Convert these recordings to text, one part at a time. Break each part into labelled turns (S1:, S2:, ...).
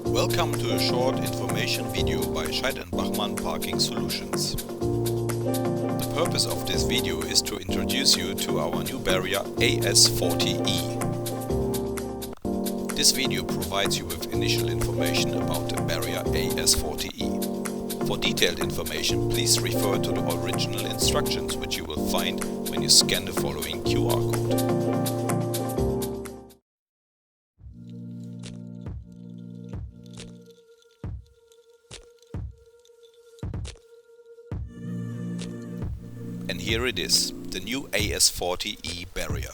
S1: Welcome to a short information video by Scheidt & Parking Solutions. The purpose of this video is to introduce you to our new barrier AS40E. This video provides you with initial information about the barrier AS40E. For detailed information, please refer to the original instructions which you will find when you scan the following QR code. And here it is, the new AS40E barrier,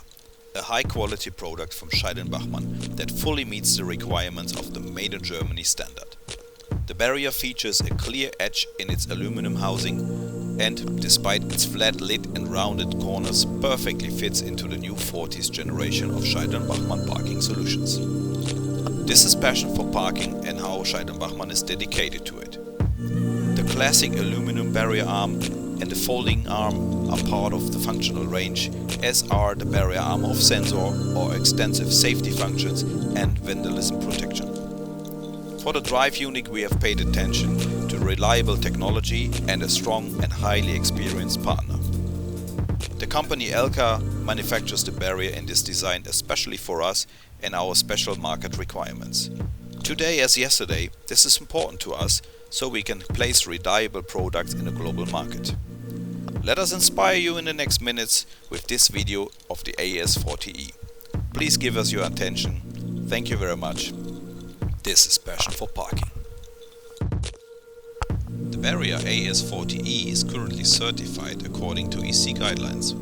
S1: a high-quality product from Scheidt & Bachmann that fully meets the requirements of the Made in Germany standard. The barrier features a clear edge in its aluminum housing and, despite its flat lid and rounded corners, perfectly fits into the new 40th generation of Scheidt & Bachmann Parking Solutions. This is passion for parking and how Scheidt & Bachmann is dedicated to it. The classic aluminum barrier arm and the folding arm are part of the functional range, as are the barrier arm of sensor or extensive safety functions and vandalism protection. For the drive unit we have paid attention to reliable technology and a strong and highly experienced partner. The company Elka manufactures the barrier in this design especially for us and our special market requirements. Today as yesterday, this is important to us so we can place reliable products in a global market. Let us inspire you in the next minutes with this video of the AS40E. Please give us your attention. Thank you very much. This is passion for parking. The barrier AS40E is currently certified according to EC guidelines.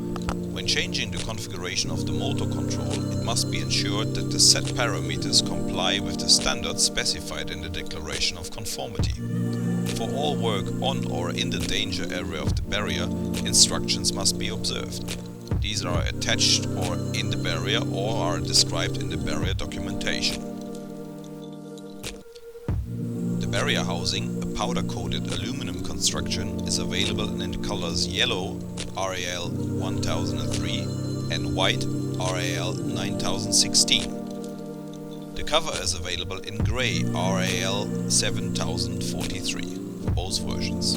S1: When changing the configuration of the motor control, it must be ensured that the set parameters comply with the standards specified in the Declaration of Conformity. For all work on or in the danger area of the barrier, instructions must be observed. These are attached or in the barrier or are described in the barrier documentation. The barrier housing, a powder-coated aluminum construction, is available in the colors yellow RAL 1003 and white RAL 9016. The cover is available in grey RAL 7043 for both versions.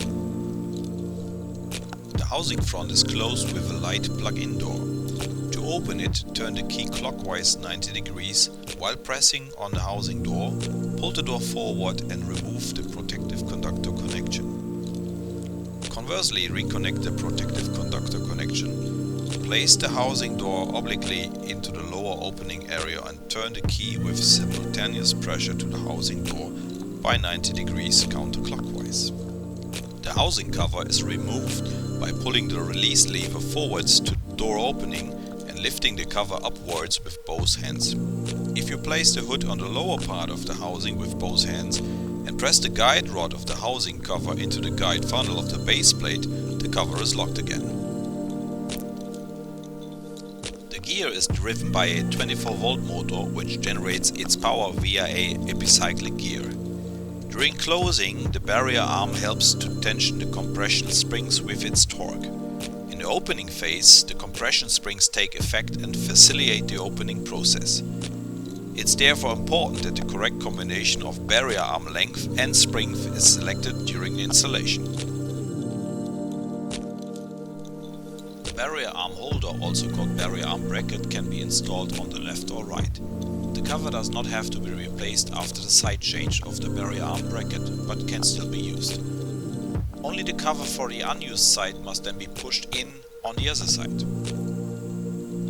S1: The housing front is closed with a light plug-in door. To open it, turn the key clockwise 90 degrees. While pressing on the housing door, pull the door forward and remove the protective conductor connection. Conversely, reconnect the protective conductor connection. Place the housing door obliquely into the lower opening area and turn the key with simultaneous pressure to the housing door by 90 degrees counterclockwise. The housing cover is removed by pulling the release lever forwards to the door opening and lifting the cover upwards with both hands. If you place the hood on the lower part of the housing with both hands and press the guide rod of the housing cover into the guide funnel of the base plate, the cover is locked again. The gear is driven by a 24-volt motor which generates its power via a epicyclic gear. During closing, the barrier arm helps to tension the compression springs with its torque. In the opening phase, the compression springs take effect and facilitate the opening process. It's therefore important that the correct combination of barrier arm length and spring is selected during the installation. The barrier arm holder, also called barrier arm bracket, can be installed on the left or right. The cover does not have to be replaced after the side change of the barrier arm bracket, but can still be used. Only the cover for the unused side must then be pushed in on the other side.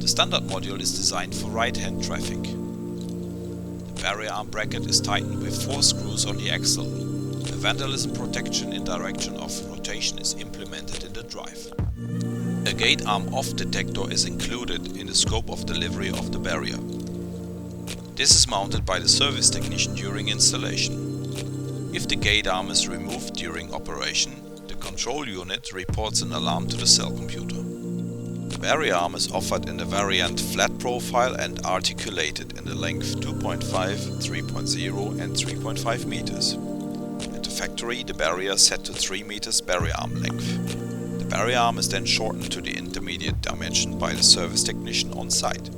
S1: The standard module is designed for right-hand traffic. The barrier arm bracket is tightened with 4 screws on the axle. The vandalism protection in direction of rotation is implemented in the drive. A gate arm off detector is included in the scope of delivery of the barrier. This is mounted by the service technician during installation. If the gate arm is removed during operation, the control unit reports an alarm to the cell computer. The barrier arm is offered in the variant flat profile and articulated in the length 2.5, 3.0 and 3.5 meters. At the factory, the barrier is set to 3 meters barrier arm length. The barrier arm is then shortened to the intermediate dimension by the service technician on site.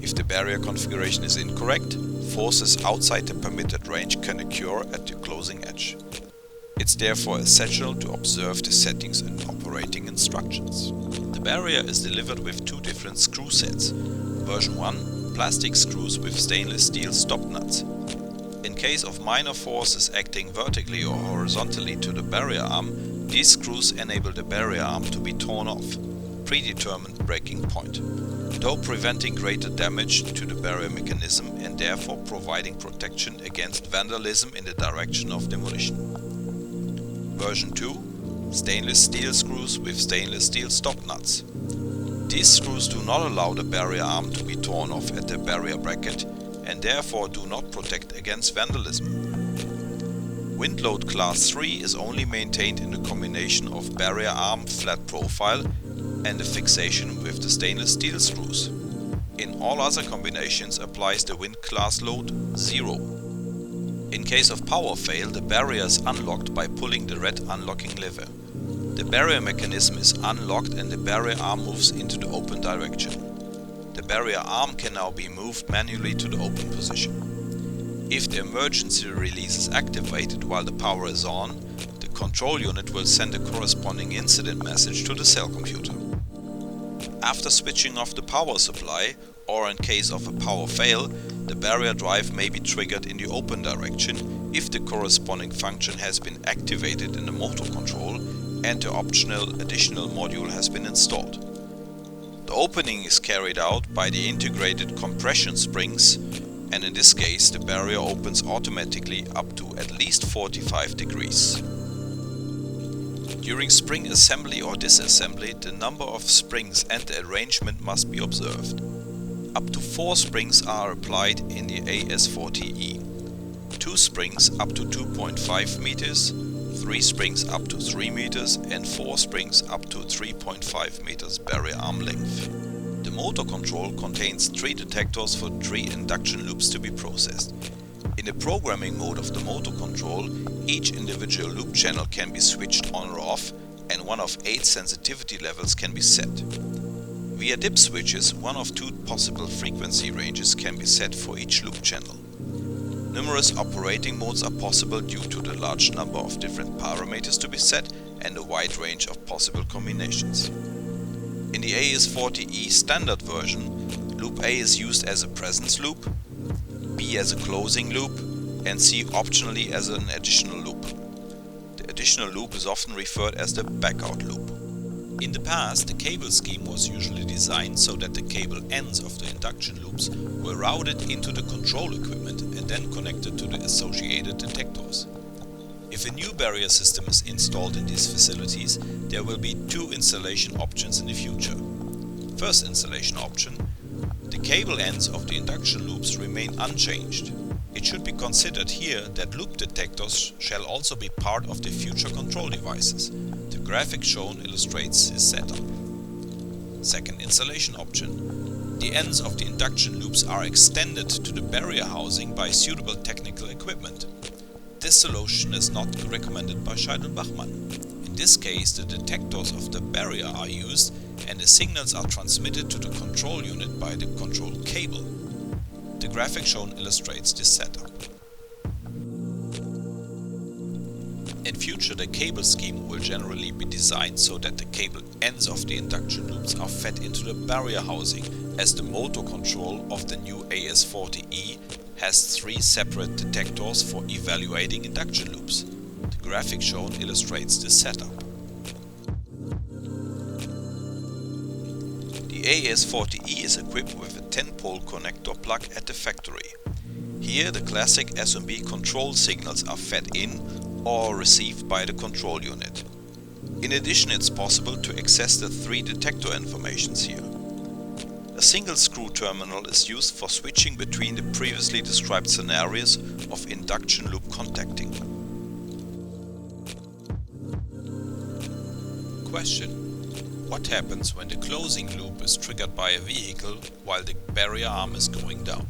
S1: If the barrier configuration is incorrect, forces outside the permitted range can occur at the closing edge. It's therefore essential to observe the settings and operating instructions. The barrier is delivered with two different screw sets. Version 1, plastic screws with stainless steel stop nuts. In case of minor forces acting vertically or horizontally to the barrier arm, these screws enable the barrier arm to be torn off, predetermined breaking point, though preventing greater damage to the barrier mechanism and therefore providing protection against vandalism in the direction of demolition. Version 2, stainless steel screws with stainless steel stop nuts. These screws do not allow the barrier arm to be torn off at the barrier bracket and therefore do not protect against vandalism. Wind load class 3 is only maintained in the combination of barrier arm flat profile and the fixation with the stainless steel screws. In all other combinations applies the wind class load 0. In case of power fail, the barrier is unlocked by pulling the red unlocking lever. The barrier mechanism is unlocked and the barrier arm moves into the open direction. The barrier arm can now be moved manually to the open position. If the emergency release is activated while the power is on, the control unit will send a corresponding incident message to the cell computer. After switching off the power supply, or in case of a power fail, the barrier drive may be triggered in the open direction if the corresponding function has been activated in the motor control and the optional additional module has been installed. The opening is carried out by the integrated compression springs, and in this case the barrier opens automatically up to at least 45 degrees. During spring assembly or disassembly, the number of springs and the arrangement must be observed. Up to 4 springs are applied in the AS40E, 2 springs up to 2.5 meters, 3 springs up to 3 meters and 4 springs up to 3.5 meters barrier arm length. The motor control contains 3 detectors for 3 induction loops to be processed. In the programming mode of the motor control, each individual loop channel can be switched on or off and one of 8 sensitivity levels can be set. Via dip switches, one of 2 possible frequency ranges can be set for each loop channel. Numerous operating modes are possible due to the large number of different parameters to be set and a wide range of possible combinations. In the AS40E standard version, loop A is used as a presence loop, B as a closing loop and C optionally as an additional loop. The additional loop is often referred as the backout loop. In the past, the cable scheme was usually designed so that the cable ends of the induction loops were routed into the control equipment and then connected to the associated detectors. If a new barrier system is installed in these facilities, there will be 2 installation options in the future. First installation option: the cable ends of the induction loops remain unchanged. It should be considered here that loop detectors shall also be part of the future control devices. The graphic shown illustrates this setup. Second installation option: the ends of the induction loops are extended to the barrier housing by suitable technical equipment. This solution is not recommended by Scheidt+Bachmann. In this case, the detectors of the barrier are used and the signals are transmitted to the control unit by the control cable. The graphic shown illustrates this setup. In future, the cable scheme will generally be designed so that the cable ends of the induction loops are fed into the barrier housing, as the motor control of the new AS40E has 3 separate detectors for evaluating induction loops. The graphic shown illustrates this setup. The AS40E is equipped with a 10-pole connector plug at the factory. Here the classic SMB control signals are fed in or received by the control unit. In addition, it's possible to access the 3 detector informations here. A single screw terminal is used for switching between the previously described scenarios of induction loop contacting. Question: what happens when the closing loop is triggered by a vehicle while the barrier arm is going down?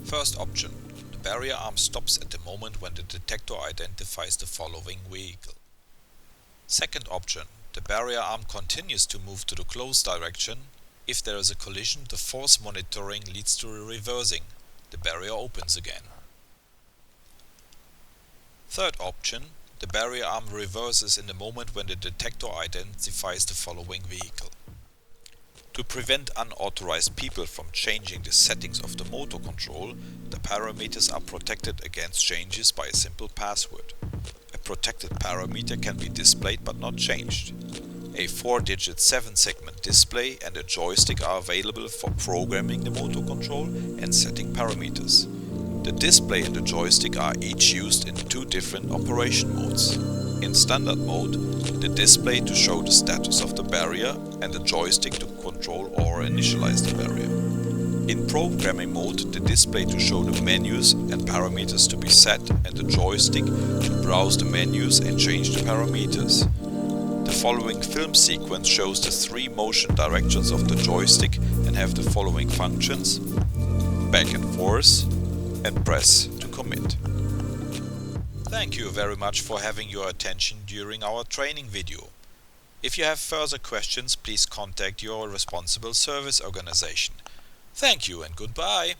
S1: First option: the barrier arm stops at the moment when the detector identifies the following vehicle. Second option: the barrier arm continues to move to the closed direction
S2: If there is a collision, the force monitoring leads to a reversing. The barrier opens again. Third option, the barrier arm reverses in the moment when the detector identifies the following vehicle. To prevent unauthorized people from changing the settings of the motor control, the parameters are protected against changes by a simple password. A protected parameter can be displayed but not changed. A 4-digit 7-segment display and a joystick are available for programming the motor control and setting parameters. The display and the joystick are each used in 2 different operation modes. In standard mode, the display to show the status of the barrier and the joystick to control or initialize the barrier. In programming mode, the display to show the menus and parameters to be set and the joystick to browse the menus and change the parameters. The following film sequence shows the 3 motion directions of the joystick and have the following functions: back and forth and press to commit. Thank you very much for having your attention during our training video. If you have further questions, please contact your responsible service organization. Thank you and goodbye.